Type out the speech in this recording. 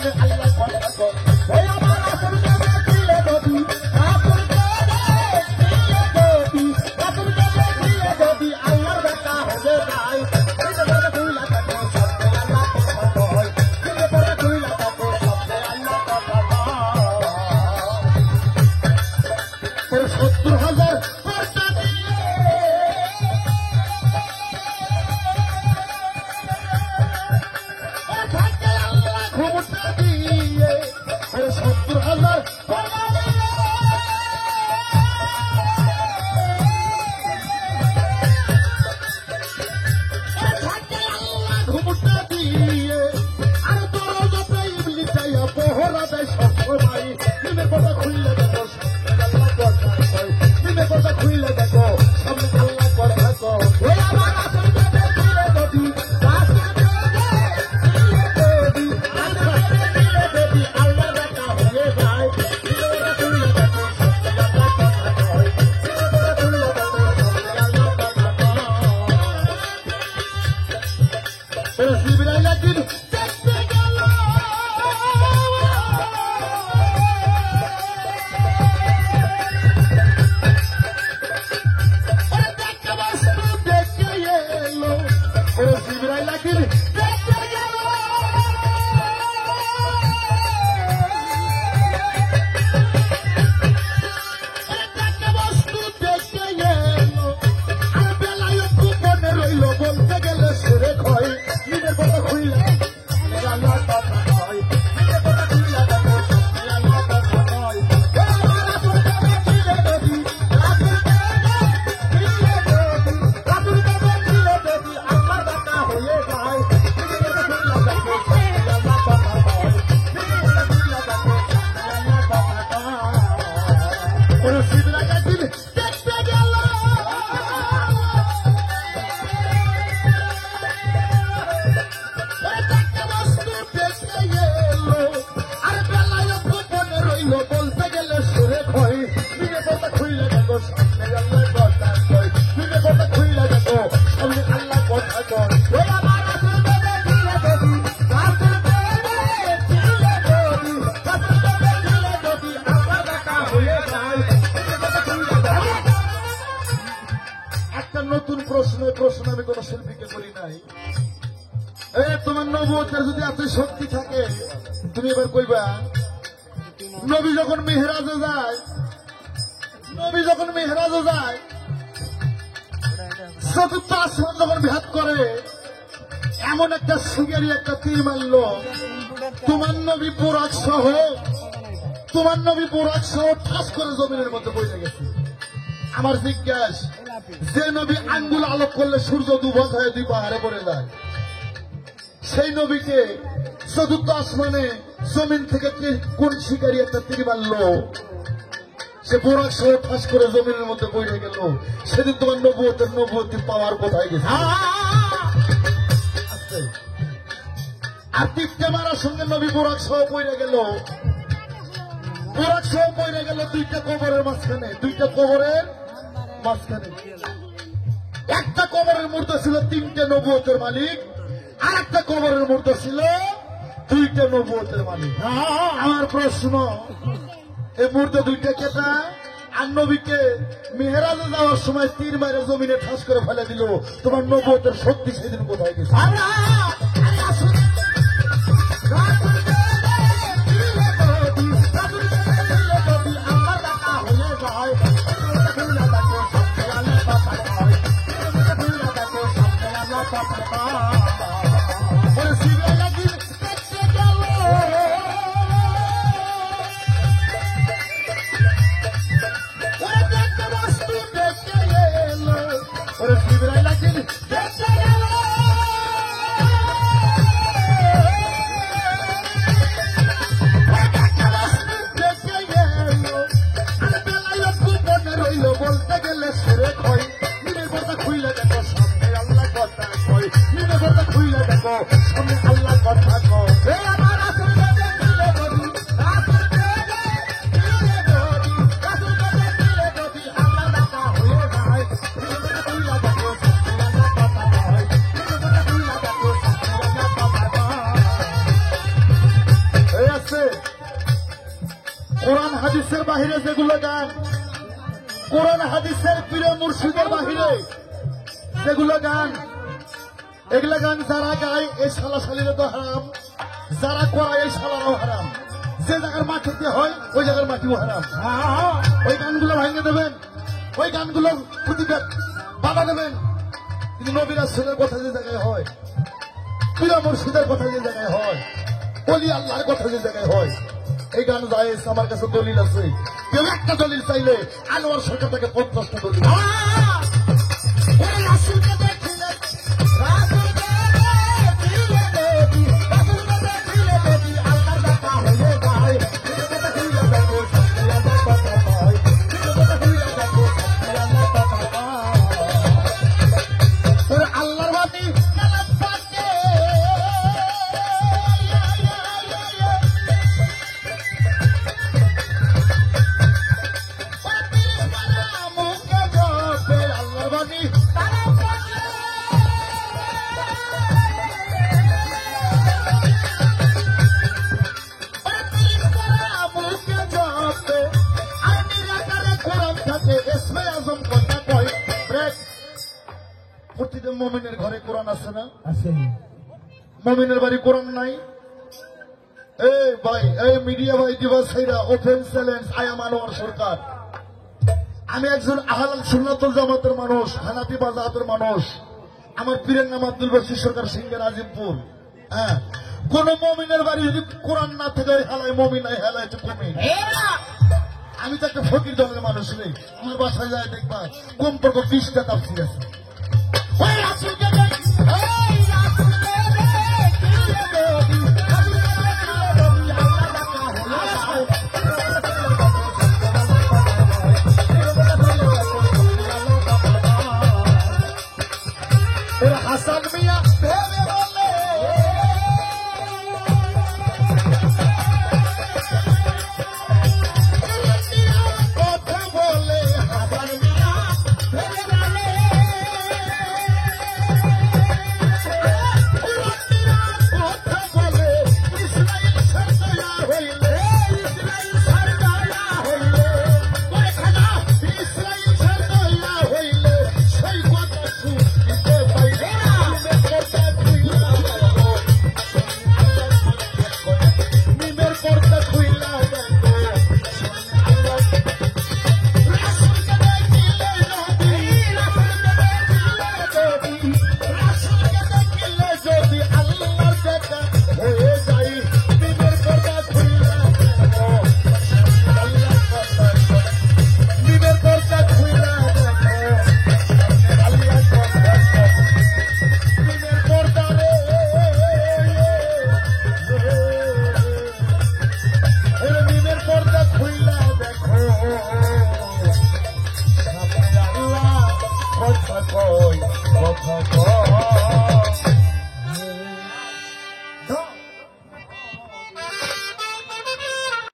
সামনে আল্লাহ কথা কর ওই আমার রাসূল দেবে দিলে যদি রাসূল দেবে দিলে যদি রাসূল দেবে দিলে যদি আল্লাহর বেটা হবে নাই এই বড় কইলা তাকে সামনে আল্লাহ কথা কর এই বড় কইলা তাকে সামনে আল্লাহ কথা কর ৭০,০০০ খরচা দিয়ে থাকে আল্লাহ ক্ষমতা দিয়ে ৭০,০০০ খরচা দিয়ে থাকে আল্লাহ ক্ষমতা দিয়ে আর তোর যত ইবলিস চাইয়া পহরা দেয় সবসময় নিমের কথা খুললে দেখো আল্লাহ কথা কয় নিমের কথা খুললে দেখো সামনে আল্লাহ কথা কয় ওই আমার রাসূল দেবে দিলে যদি রাসূল দেবে দিলে যদি রাসূল দেবে দিলে যদি আল্লাহ বেটা হয়ে যায় নিমের কথা খুললে দেখো সামনে আল্লাহ কথা কয় নিমের কথা খুললে দেখো সামনে আল্লাহ কথা কয় জিবরাইল একদিন দেখতে গেল দেখতে বস্তু দেখে এলো জিবরাইল একদিন দেখতে গেল দেখতে বস্তু দেখে এলো আর বেলায় গোপনে রইল বলতে গেলে সেরে খয় নিজের কথা খুইলে আল্লাহ কথা কয় নিজের কথা খুইলে দেখো আল্লাহ কথা কয় আমার রাসূল দেবে দিলে যদি রাসূল দেবে দিলে যদি রাসূল দেবে দিলে যদি আমার বেটা হয়ে যায় নিজের কথা খুইলে দেখো আল্লাহ কথা কয় নিজের কথা খুইলে দেখো আল্লাহ কথা কয় জিবরাইল একদিন দেখতে গেল দেখতে বস্তু দেখতে এলো আর বেলায় গোপনে রইল বলতে গেলে সুরে কয় নিজের কথা খুইলে দেখো সামনে আল্লাহ কথা কয় নিজের কথা খুইলে দেখো সামনে আল্লাহ কথা কয় ওই আমার রাসূল দেবে দিলে যদি রাসূল দেবে দিলে যদি রাসূল দেবে দিলে যদি আমার বেটা হয়ে যায় নিজের কথা খুইলে দেখো একটা নতুন প্রশ্ন আমি কোন শিল্পীকে করি নাই তোমার নবুয়তের যদি এত শক্তি থাকে তুমি এবার কইবা নবী যখন মেহরাজে যায় চতুর্থ আসমান যখন ভেদ করে এমন একটা শিকারি একটা তীর মারল তোমার নবী পোরাক সহ ঠাস করে জমিনের মধ্যে বসে গেছে। আমার জিজ্ঞাস যে নবী আঙ্গুল আলোক করলে সূর্য দুভাগ হয়ে দুই পাহাড়ে পড়ে যায় সেই নবীকে চতুর্থ আসমানে জমিন থেকে কোন শিকারী একটা তীর মারল সে বোরাক সহ ঠাস করে জমিনের মধ্যে বইরে গেল সেদিন তোমার নবুয়তের পাওয়ার কোথায় গেছে? আর তীরটা মারার সঙ্গে নবী বোরাক সহ পড়ে গেল দুইটা কবরের মাঝখানে একটা কবরের মূর্তি ছিল তিনটে নবুয়তের মালিক আর একটা কবরের মূর্তি ছিল দুইটা নবুয়তের মালিক। আমার প্রশ্ন এই মূর্তি দুইটা কেটা আর নবীকে মেহরাজে যাওয়ার সময় তীর মারে জমিনে ঠাস করে ফেলে দিল তোমার নবুয়তের শক্তি সেদিন কোথায় গেছে? জিবরাইল একদিন দেখতে গেল আছে কোরআন হাদিসের বাহিরে যেগুলো গান, কোরআন হাদিসের প্রিয় মুর্শিদের বাহিরে যেগুলো গান, এগুলো গান যারা গায় এই শালাশালিরা তো হারাম, যারা করায় এই শালারাও হারাম। যে জায়গার মাটিতে হয় ওই জায়গার মাটিও হারাম। ওই গানগুলো ভাঙে দেবেন, ওই গানগুলো প্রতিবাদ বাধা দেবেন। কিন্তু নবী রাসূলের কথা যে জায়গায় হয়, প্রিয় মুর্শিদের কথা যে জায়গায় হয়, ওলি আল্লাহর কথা যে জায়গায় হয়, এই গান জায়েজ। আমার কাছে দলিল আছে। কেউ একটা দলিল চাইলে আনোয়ার সরকার তাকে 50টা দলিল। প্রতিদিন মুমিনের ঘরে কোরআন আছে না? আছে। মুমিনের বাড়ি কোরআন নাই? এই ভাই, এই মিডিয়া ভাই দিবসাইরা open challenge. I am Anwar Sarkar. আমি একজন আহলাল সুন্নাতুল জামাতের মানুষ, হানাফি মাযহাবের মানুষ। আমার পীরের নাম আব্দুল বশির সরকার সিংহের আজিমপুর। হ্যাঁ, কোন মুমিনের বাড়ি যদি কোরআন না থাকে হেলায় মুমিন নাই, হেলায় তো কমে। আমি তো একটা ফকির দলের মানুষ নেই। আমার বাসায় যায় দেখবা কমপক্ষে 20টা তাফসীর আছে। হাসান মিয়া কথা কই